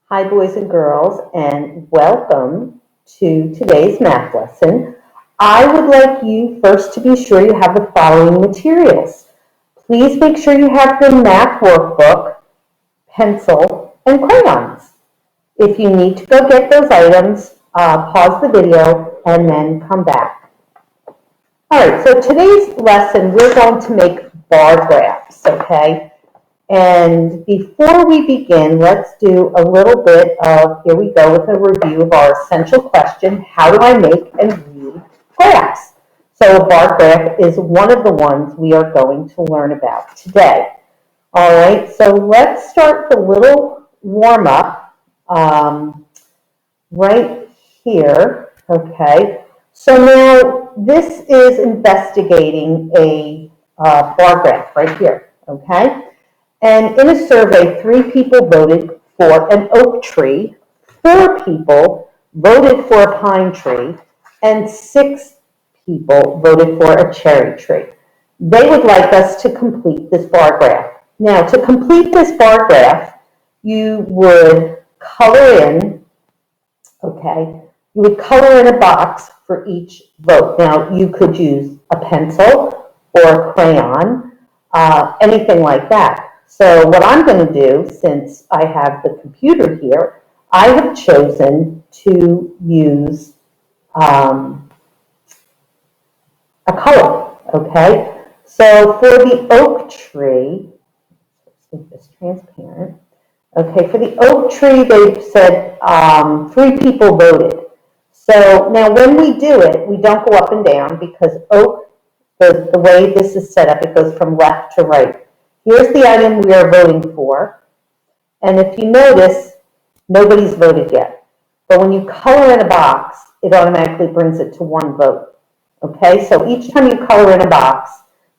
Hi, boys and girls, and welcome to today's math lesson. I would like you first to be sure you have the following materials. Please make sure you have your math workbook, pencil, and crayons. If you need to go get those items, pause the video and then come back. All right, so today's lesson, we're going to make bar graphs, okay? And before we begin, let's do a little bit of, here we go with a review of our essential question, how do I make and read graphs? So a bar graph is one of the ones we are going to learn about today. All right, so let's start the little warm up right here, okay? So now this is investigating a bar graph right here, okay? And in a survey, 3 people voted for an oak tree, 4 people voted for a pine tree, and 6 people voted for a cherry tree. They would like us to complete this bar graph. Now, to complete this bar graph, you would color in, okay, you would color in a box for each vote. Now, you could use a pencil or a crayon, anything like that. So what I'm going to do, since I have the computer here, I have chosen to use a color, okay? So for the oak tree, let's make this transparent. Okay, for the oak tree, they said 3 people voted. So now when we do it, we don't go up and down because oak, the way this is set up, it goes from left to right. Here's the item we are voting for. And if you notice, nobody's voted yet. But when you color in a box, it automatically brings it to 1 vote. Okay, so each time you color in a box,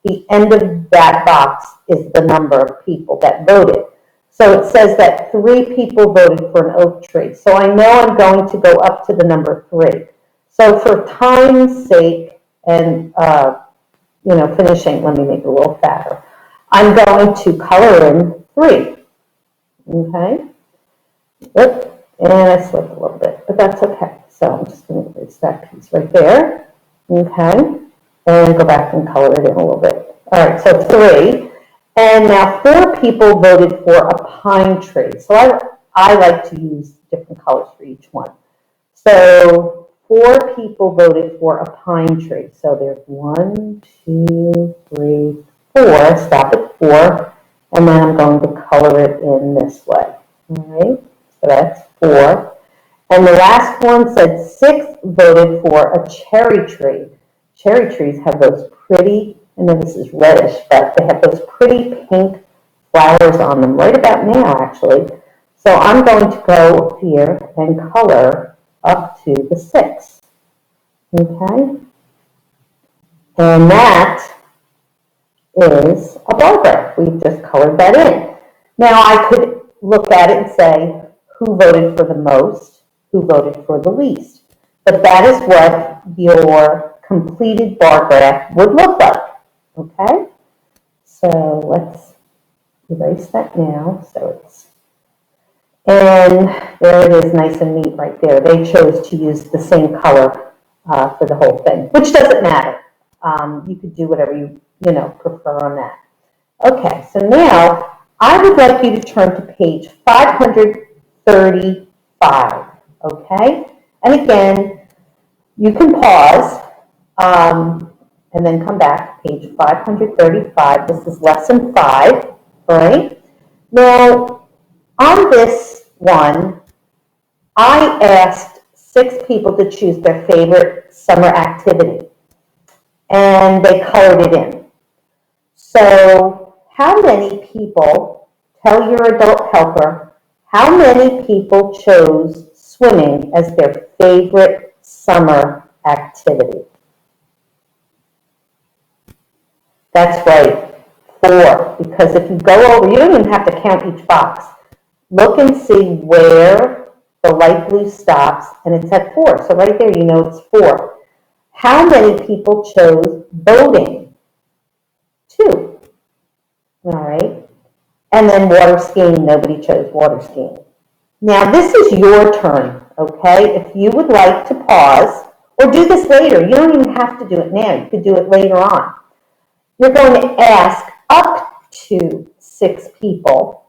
the end of that box is the number of people that voted. So it says that 3 people voted for an oak tree. So I know I'm going to go up to the number 3. So for time's sake and finishing, let me make it a little fatter. I'm going to color in 3. Okay. Oop, and I slipped a little bit, but that's okay. So I'm just going to erase that piece right there. Okay. And go back and color it in a little bit. All right, so 3. And now 4 people voted for a pine tree. So I like to use different colors for each one. So 4 people voted for a pine tree. So there's 1, 2, 3, 4. Stop at 4. And then I'm going to color it in this way. All right, so that's 4. And the last one said 6 voted for a cherry tree. Cherry trees have those pretty, I know this is reddish, but they have those pretty pink flowers on them right about now, actually. So I'm going to go here and color up to the 6. Okay? And that is a bar graph. We've just colored that in. Now I could look at it and say who voted for the most, who voted for the least. But that is what your completed bar graph would look like. Okay? So let's erase that now. And there it is, nice and neat right there. They chose to use the same color for the whole thing, which doesn't matter. You could do whatever you prefer on that. Okay, so now I would like you to turn to page 535, okay? And again, you can pause and then come back, page 535. This is lesson 5, all right? Now, on this one, I asked 6 people to choose their favorite summer activity, and they colored it in. So how many people, tell your adult helper, how many people chose swimming as their favorite summer activity? That's right, 4. Because if you go over, you don't even have to count each box. Look and see where the light blue stops, and it's at 4. So right there, you know it's 4. How many people chose boating? 2. All right. And then water skiing, nobody chose water skiing. Now this is your turn, okay? If you would like to pause, or do this later, you don't even have to do it now, you could do it later on. You're going to ask up to 6 people,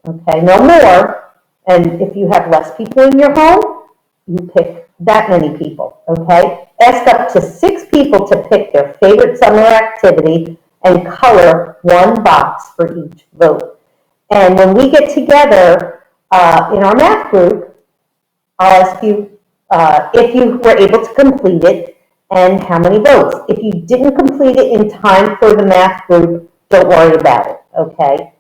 okay, no more. And if you have less people in your home, you pick that many people, okay? Ask up to 6 people to pick their favorite summer activity and color one box for each vote. And when we get together in our math group, I'll ask you if you were able to complete it and how many votes. If you didn't complete it in time for the math group, don't worry about it, okay?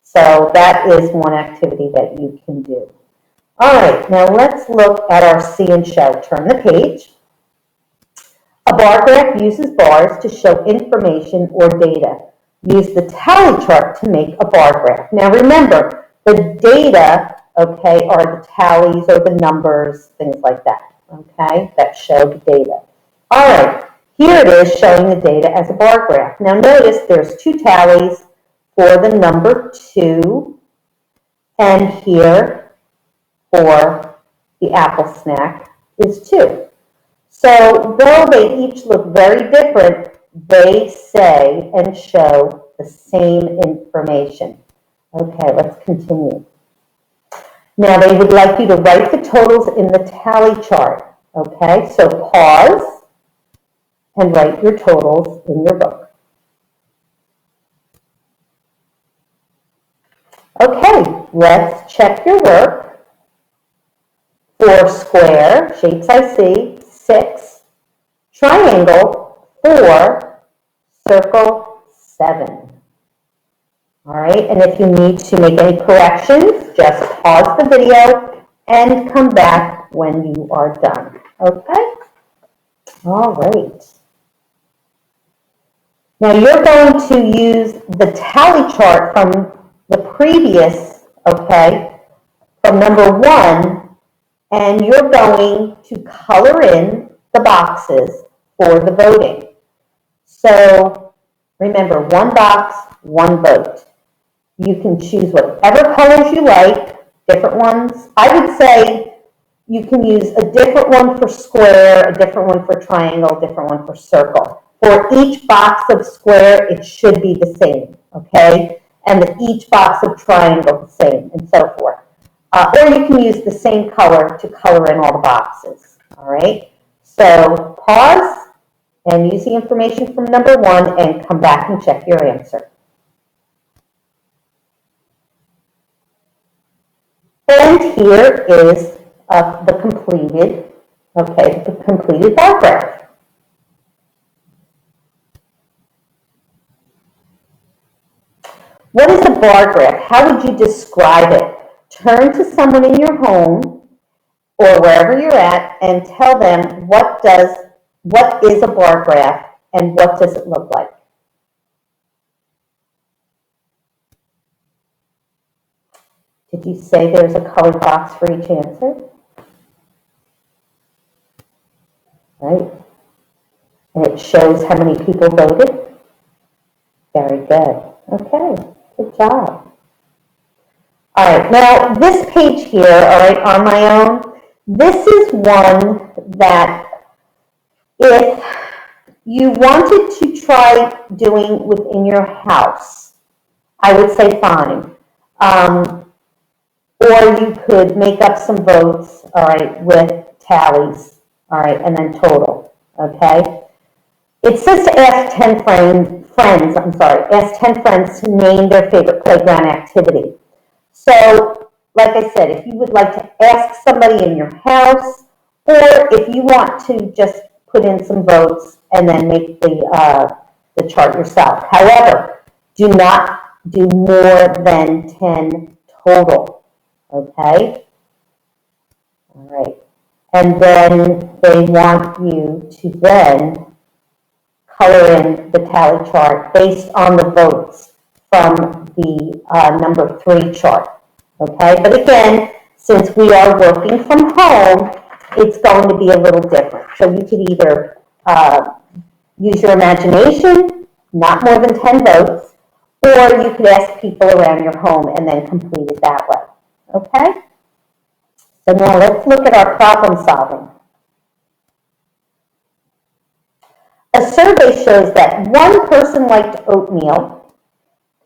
So that is one activity that you can do. All right, now let's look at our see and show. Turn the page. A bar graph uses bars to show information or data. Use the tally chart to make a bar graph. Now remember, the data, okay, are the tallies or the numbers, things like that, okay, that show the data. All right, here it is showing the data as a bar graph. Now notice there's 2 tallies for the number 2, and here for the apple snack is 2. So though they each look very different, they say and show the same information. Okay, let's continue. Now they would like you to write the totals in the tally chart. Okay, so pause and write your totals in your book. Okay, let's check your work. For square, shapes I see, 6, triangle, 4, circle, 7. All right, and if you need to make any corrections, just pause the video and come back when you are done. Okay? All right. Now you're going to use the tally chart from the previous, okay, from number 1, and you're going to color in the boxes for the voting. So remember, 1 box, 1 vote. You can choose whatever colors you like, different ones. I would say you can use a different one for square, a different one for triangle, a different one for circle. For each box of square, it should be the same, okay? And each box of triangle the same, and so forth. Or you can use the same color to color in all the boxes, all right? So pause and use the information from number 1 and come back and check your answer. And here is the completed bar graph. What is a bar graph? How would you describe it? Turn to someone in your home or wherever you're at and tell them what is a bar graph and what does it look like? Did you say there's a colored box for each answer? Right. And it shows how many people voted? Very good. Okay, good job. All right, now this page here, all right, on my own, this is one that if you wanted to try doing within your house, I would say fine. Or you could make up some votes, all right, with tallies, all right, and then total, okay? It says to ask 10 ask 10 friends to name their favorite playground activity. So, like I said, if you would like to ask somebody in your house, or if you want to just put in some votes and then make the chart yourself. However, do not do more than 10 total, okay? All right. And then they want you to then color in the tally chart based on the votes from the number 3 chart. Okay, but again, since we are working from home, it's going to be a little different. So you could either use your imagination, not more than 10 votes, or you could ask people around your home and then complete it that way. Okay? So now let's look at our problem solving. A survey shows that 1 person liked oatmeal,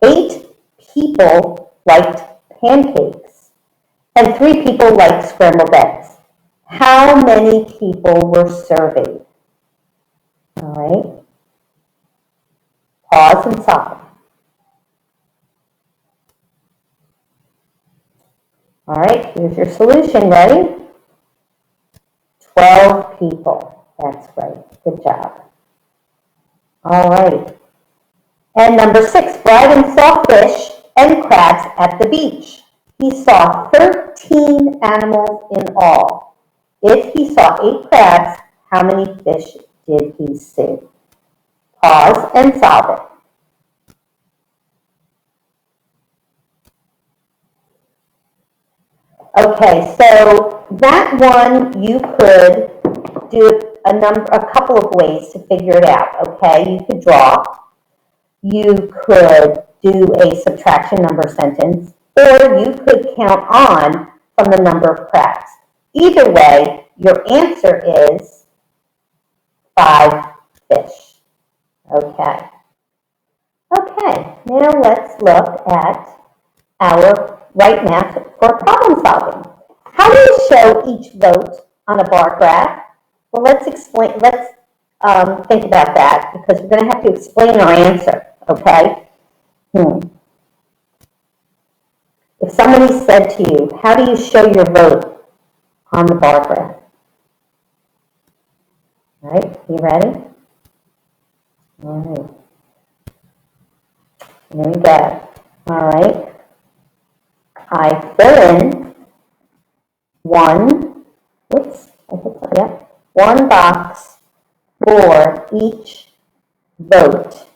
8 people liked pancakes, and 3 people liked scrambled eggs. How many people were surveyed? All right. Pause and solve. All right, here's your solution. Ready? 12 people. That's right. Good job. All right. And number 6, Brian saw fish and crabs at the beach. He saw 13 animals in all. If he saw 8 crabs, how many fish did he see? Pause and solve it. Okay, so that one you could do a couple of ways to figure it out, okay? You could draw, you could do a subtraction number sentence, or you could count on from the number of crabs. Either way, your answer is 5 fish. Okay. Okay, now let's look at our right math for problem solving. How do you show each vote on a bar graph? Well, let's think about that, because we're going to have to explain our answer, okay? If somebody said to you, how do you show your vote on the bar graph? All right, you ready? All right. Here we go. All right. I fill in one box for each vote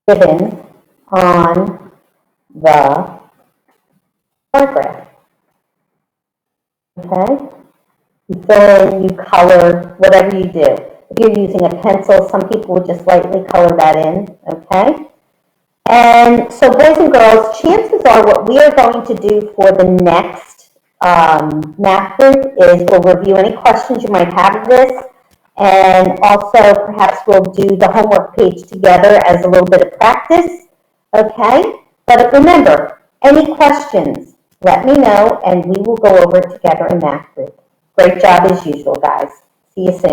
given on the bar graph. Okay? You fill in, you color, whatever you do. If you're using a pencil, some people will just lightly color that in, okay? And so boys and girls, chances are what we are going to do for the next math group is we'll review any questions you might have of this, and also perhaps we'll do the homework page together as a little bit of practice, okay? But remember, any questions, let me know and we will go over it together in math group. Great job as usual, guys. See you soon.